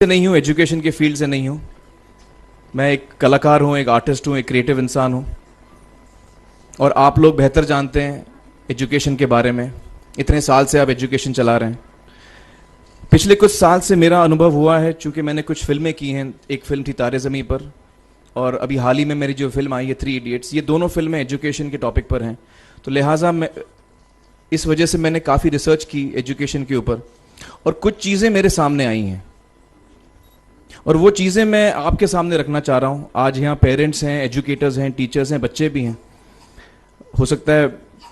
नहीं हूँ, एजुकेशन के फील्ड से नहीं हूँ। मैं एक कलाकार हूँ, एक आर्टिस्ट हूँ, एक क्रिएटिव इंसान हूँ। और आप लोग बेहतर जानते हैं एजुकेशन के बारे में, इतने साल से आप एजुकेशन चला रहे हैं। पिछले कुछ साल से मेरा अनुभव हुआ है, चूँकि मैंने कुछ फिल्में की हैं। एक फिल्म थी तारे ज़मीं पर, और अभी हाल ही में मेरी जो फिल्म आई है 3 इडियट्स, ये दोनों फिल्में एजुकेशन के टॉपिक पर हैं। तो लिहाजा मैं इस वजह से मैंने काफ़ी रिसर्च की एजुकेशन के ऊपर, और कुछ चीज़ें मेरे सामने आई हैं और वो चीज़ें मैं आपके सामने रखना चाह रहा हूँ। आज यहाँ पेरेंट्स हैं, एजुकेटर्स हैं, टीचर्स हैं, बच्चे भी हैं। हो सकता है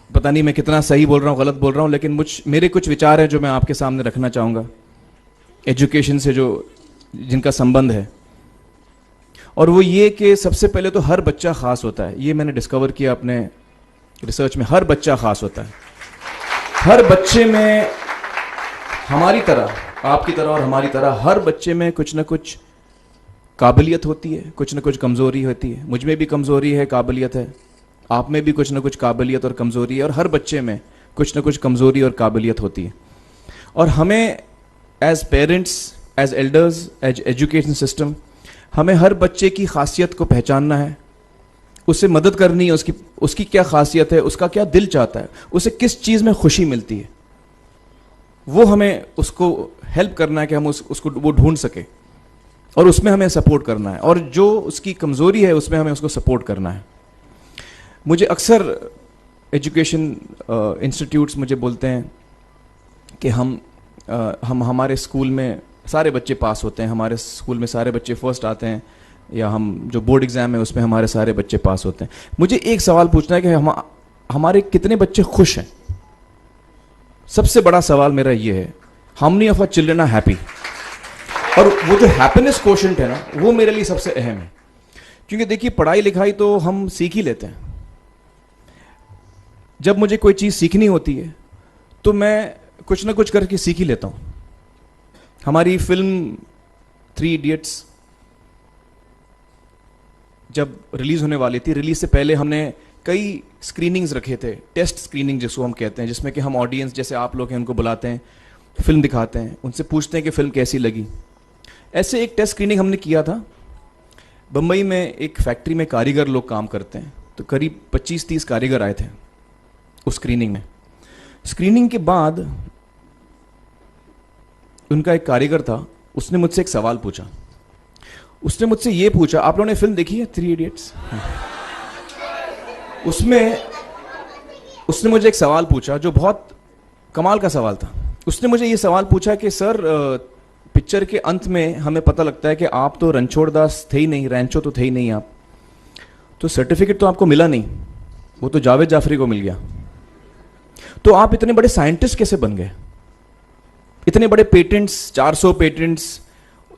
पता नहीं मैं कितना सही बोल रहा हूँ, गलत बोल रहा हूँ, लेकिन मेरे कुछ विचार हैं जो मैं आपके सामने रखना चाहूँगा एजुकेशन से जो जिनका संबंध है। और वो ये कि सबसे पहले तो हर बच्चा ख़ास होता है। ये मैंने डिस्कवर किया अपने रिसर्च में। हर बच्चा ख़ास होता है। हर बच्चे में, हमारी तरह, आपकी तरह और हमारी तरह, हर बच्चे में कुछ ना कुछ काबिलियत होती है, कुछ ना कुछ कमज़ोरी होती है। मुझ में भी कमज़ोरी है, काबिलियत है। आप में भी कुछ ना कुछ काबिलियत और कमज़ोरी है, और हर बच्चे में कुछ ना कुछ कमज़ोरी और काबिलियत होती है। और हमें as parents, as elders, as education system, हमें हर बच्चे की खासियत को पहचानना है, उसे मदद करनी है। उसकी क्या खासियत है, उसका क्या दिल चाहता है, उसे किस चीज़ में खुशी मिलती है, वो हमें उसको हेल्प करना है कि हम उसको वो ढूंढ सके, और उसमें हमें सपोर्ट करना है। और जो उसकी कमज़ोरी है उसमें हमें उसको सपोर्ट करना है। मुझे अक्सर एजुकेशन इंस्टीट्यूट्स मुझे बोलते हैं कि हम हमारे स्कूल में सारे बच्चे पास होते हैं, हमारे स्कूल में सारे बच्चे फर्स्ट आते हैं, या हम जो बोर्ड एग्ज़ाम है उसमें हमारे सारे बच्चे पास होते हैं। मुझे एक सवाल पूछना है कि हमारे कितने बच्चे खुश हैं? सबसे बड़ा सवाल मेरा ये है, how many of our children are happy? और वो जो हैप्पीनेस क्वोशेंट है ना, वो मेरे लिए सबसे अहम है। क्योंकि देखिए, पढ़ाई लिखाई तो हम सीख ही लेते हैं। जब मुझे कोई चीज़ सीखनी होती है तो मैं कुछ ना कुछ करके सीख ही लेता हूँ। हमारी फिल्म 3 इडियट्स जब रिलीज होने वाली थी, रिलीज से पहले हमने कई स्क्रीनिंग्स रखे थे, टेस्ट स्क्रीनिंग जिसको हम कहते हैं, जिसमें कि हम ऑडियंस, जैसे आप लोग हैं, उनको बुलाते हैं, फिल्म दिखाते हैं, उनसे पूछते हैं कि फिल्म कैसी लगी। ऐसे एक टेस्ट स्क्रीनिंग हमने किया था। बम्बई में एक फैक्ट्री में कारीगर लोग काम करते हैं, तो करीब 25-30 कारीगर आए थे उस स्क्रीनिंग में। स्क्रीनिंग के बाद उनका एक कारीगर था, उसने मुझसे एक सवाल पूछा। उसने मुझसे ये पूछा, आप लोगों ने फिल्म देखी है 3 इडियट्स? उसमें उसने मुझे एक सवाल पूछा जो बहुत कमाल का सवाल था। उसने मुझे ये सवाल पूछा कि सर, पिक्चर के अंत में हमें पता लगता है कि आप तो रणछोड़ दास थे ही नहीं, रैंचो तो थे ही नहीं आप, तो सर्टिफिकेट तो आपको मिला नहीं, वो तो जावेद जाफरी को मिल गया। तो आप इतने बड़े साइंटिस्ट कैसे बन गए? इतने बड़े पेटेंट्स, 400 पेटेंट्स,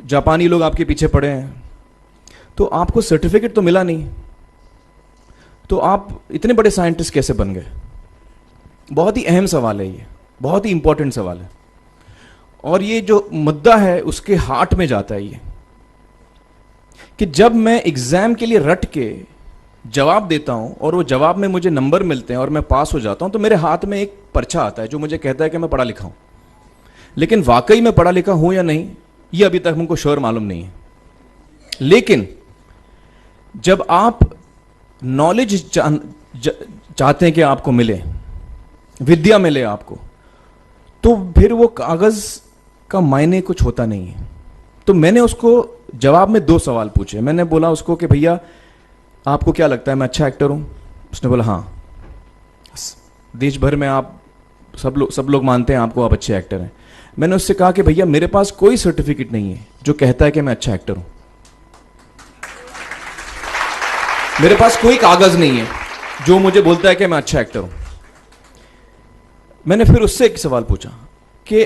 जापानी लोग आपके पीछे पड़े हैं, तो आपको सर्टिफिकेट तो मिला नहीं, तो आप इतने बड़े साइंटिस्ट कैसे बन गए? बहुत ही अहम सवाल है ये, बहुत ही इंपॉर्टेंट सवाल है। और ये जो मुद्दा है उसके हार्ट में जाता है ये, कि जब मैं एग्जाम के लिए रट के जवाब देता हूं और वो जवाब में मुझे नंबर मिलते हैं और मैं पास हो जाता हूं, तो मेरे हाथ में एक पर्चा आता है जो मुझे कहता है कि मैं पढ़ा लिखा हूं। लेकिन वाकई में पढ़ा लिखा हूं या नहीं, ये अभी तक हमको श्योर मालूम नहीं है। लेकिन जब आप नॉलेज चाहते हैं कि आपको मिले, विद्या मिले आपको, तो फिर वो कागज का मायने कुछ होता नहीं है। तो मैंने उसको जवाब में 2 सवाल पूछे। मैंने बोला उसको कि भैया, आपको क्या लगता है मैं अच्छा एक्टर हूं? उसने बोला हाँ, देश भर में आप सब लोग मानते हैं आपको, आप अच्छे एक्टर हैं। मैंने उससे कहा कि भैया, मेरे पास कोई सर्टिफिकेट नहीं है जो कहता है कि मैं अच्छा एक्टर हूं। मेरे पास कोई कागज नहीं है जो मुझे बोलता है कि मैं अच्छा एक्टर हूं। मैंने फिर उससे एक सवाल पूछा कि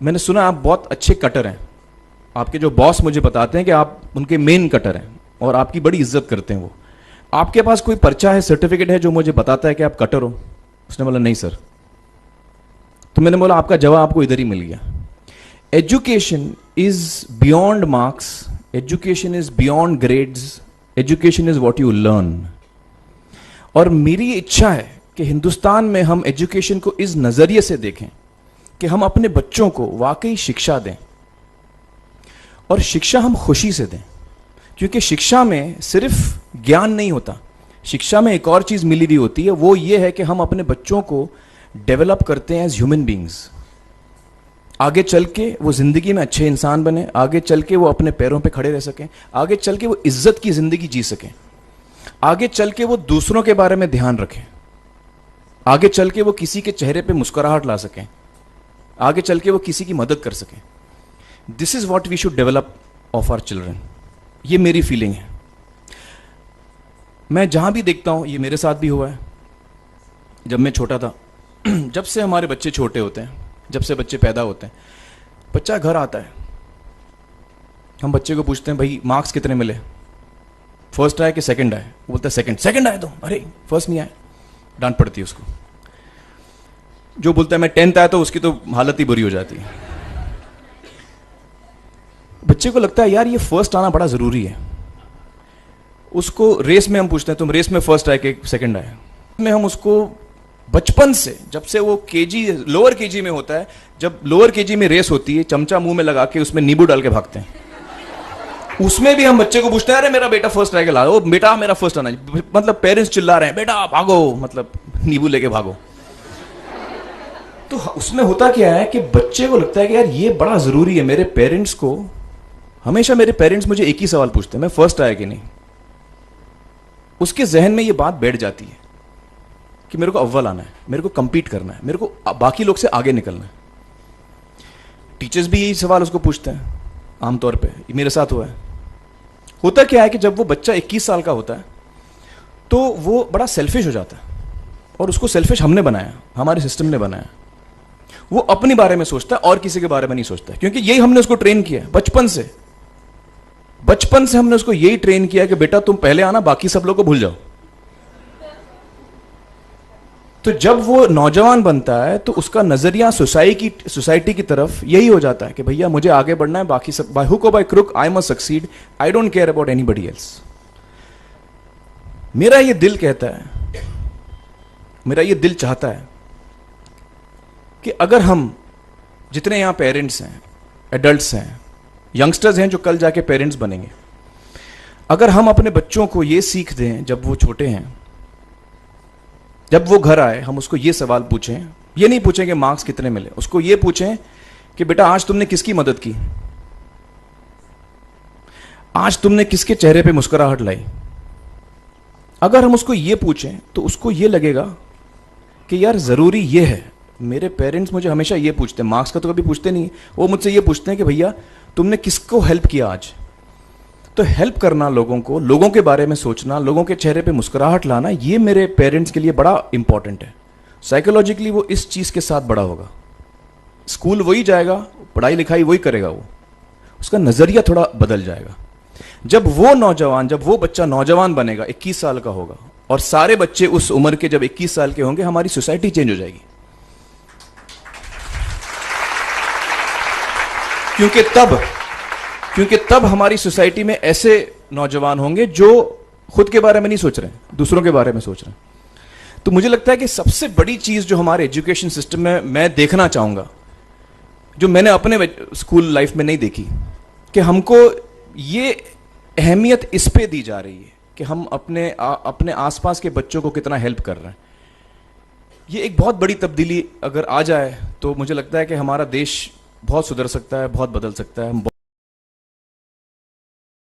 मैंने सुना आप बहुत अच्छे कटर हैं, आपके जो बॉस मुझे बताते हैं कि आप उनके मेन कटर हैं और आपकी बड़ी इज्जत करते हैं वो, आपके पास कोई पर्चा है, सर्टिफिकेट है जो मुझे बताता है कि आप कटर हो? उसने बोला नहीं सर। तो मैंने बोला आपका जवाब आपको इधर ही मिल गया। Education is beyond marks, education is beyond grades, education is what you learn. और मेरी इच्छा है कि हिंदुस्तान में हम एजुकेशन को इस नजरिए से देखें कि हम अपने बच्चों को वाकई शिक्षा दें। और शिक्षा हम खुशी से दें, क्योंकि शिक्षा में सिर्फ ज्ञान नहीं होता, शिक्षा में एक और चीज़ मिली हुई होती है, वो ये है कि हम अपने बच्चों को डेवलप करते हैं एज ह्यूमन बींग्स। आगे चल के वो ज़िंदगी में अच्छे इंसान बने, आगे चल के वो अपने पैरों पे खड़े रह सकें, आगे चल के वो इज्जत की ज़िंदगी जी सकें, आगे चल के वो दूसरों के बारे में ध्यान रखें, आगे चल के वो किसी के चेहरे पे मुस्कुराहट ला सकें, आगे चल के वो किसी की मदद कर सकें। This is what we should develop of our children. ये मेरी फीलिंग है। मैं जहाँ भी देखता हूँ, ये मेरे साथ भी हुआ है जब मैं छोटा था। जब से हमारे बच्चे छोटे होते हैं, जब से बच्चे पैदा होते हैं, बच्चा घर आता है, हम बच्चे को पूछते हैं भाई मार्क्स कितने मिले, फर्स्ट आए कि सेकंड आए? वो बोलता है सेकंड। सेकंड आए तो अरे फर्स्ट नहीं आए, डांट पड़ती है उसको। जो बोलता है मैं 10th आया तो उसकी तो हालत ही बुरी हो जाती है। बच्चे को लगता है यार ये फर्स्ट आना बड़ा जरूरी है। उसको रेस में हम पूछते हैं तुम रेस में फर्स्ट आए कि सेकंड आए? में हम उसको बचपन से, जब से वो केजी लोअर केजी में होता है, जब लोअर केजी में रेस होती है, चमचा मुंह में लगा के उसमें नींबू डाल के भागते हैं। उसमें भी हम बच्चे को पूछते हैं अरे मेरा बेटा फर्स्ट आएगा, ला ओ बेटा मेरा फर्स्ट आना, मतलब पेरेंट्स चिल्ला रहे हैं बेटा भागो, मतलब नींबू लेके भागो। तो उसमें होता क्या है कि बच्चे को लगता है कि यार ये बड़ा जरूरी है। मेरे पेरेंट्स को हमेशा, मेरे पेरेंट्स मुझे एक ही सवाल पूछते हैं, मैं फर्स्ट आया कि नहीं। उसके जहन में ये बात बैठ जाती है कि मेरे को अव्वल आना है, मेरे को कंपीट करना है, मेरे को बाकी लोग से आगे निकलना है। टीचर्स भी यही सवाल उसको पूछते हैं आमतौर पे, मेरे साथ हुआ है। होता क्या है कि जब वो बच्चा 21 साल का होता है तो वो बड़ा सेल्फिश हो जाता है, और उसको सेल्फिश हमने बनाया, हमारे सिस्टम ने बनाया। वो अपने बारे में सोचता है और किसी के बारे में नहीं सोचता, क्योंकि यही हमने उसको ट्रेन किया है बचपन से। बचपन से हमने उसको यही ट्रेन किया कि बेटा तुम पहले आना, बाकी सब लोग को भूल जाओ। तो जब वो नौजवान बनता है तो उसका नजरिया सोसाइटी की तरफ यही हो जाता है कि भैया मुझे आगे बढ़ना है, बाकी सब बाय हुक और by crook I must succeed, I don't care about anybody else. मेरा ये दिल कहता है, मेरा ये दिल चाहता है कि अगर हम जितने यहां पेरेंट्स हैं, एडल्ट्स हैं, यंगस्टर्स हैं जो कल जाके पेरेंट्स बनेंगे, अगर हम अपने बच्चों को ये सीख दें जब वो छोटे हैं, जब वो घर आए हम उसको ये सवाल पूछें, ये नहीं पूछें कि मार्क्स कितने मिले, उसको ये पूछें कि बेटा आज तुमने किसकी मदद की, आज तुमने किसके चेहरे पे मुस्कुराहट लाई। अगर हम उसको ये पूछें तो उसको ये लगेगा कि यार जरूरी ये है, मेरे पेरेंट्स मुझे हमेशा ये पूछते हैं, मार्क्स का तो कभी पूछते नहीं, वो मुझसे ये पूछते हैं कि भैया तुमने किसको हेल्प किया आज। तो हेल्प करना लोगों को, लोगों के बारे में सोचना, लोगों के चेहरे पे मुस्कुराहट लाना, ये मेरे पेरेंट्स के लिए बड़ा इंपॉर्टेंट है। साइकोलॉजिकली वो इस चीज़ के साथ बड़ा होगा, स्कूल वही जाएगा, पढ़ाई लिखाई वही करेगा, वो उसका नज़रिया थोड़ा बदल जाएगा। जब वो बच्चा नौजवान बनेगा, 21 साल का होगा, और सारे बच्चे उस उम्र के जब 21 साल के होंगे, हमारी सोसाइटी चेंज हो जाएगी। क्योंकि तब हमारी सोसाइटी में ऐसे नौजवान होंगे जो खुद के बारे में नहीं सोच रहे, दूसरों के बारे में सोच रहे हैं। तो मुझे लगता है कि सबसे बड़ी चीज जो हमारे एजुकेशन सिस्टम में मैं देखना चाहूंगा, जो मैंने अपने स्कूल लाइफ में नहीं देखी, कि हमको ये अहमियत इस पे दी जा रही है कि हम अपने आसपास के बच्चों को कितना हेल्प कर रहे हैं। ये एक बहुत बड़ी तब्दीली अगर आ जाए तो मुझे लगता है कि हमारा देश बहुत सुधर सकता है, बहुत बदल सकता है, हम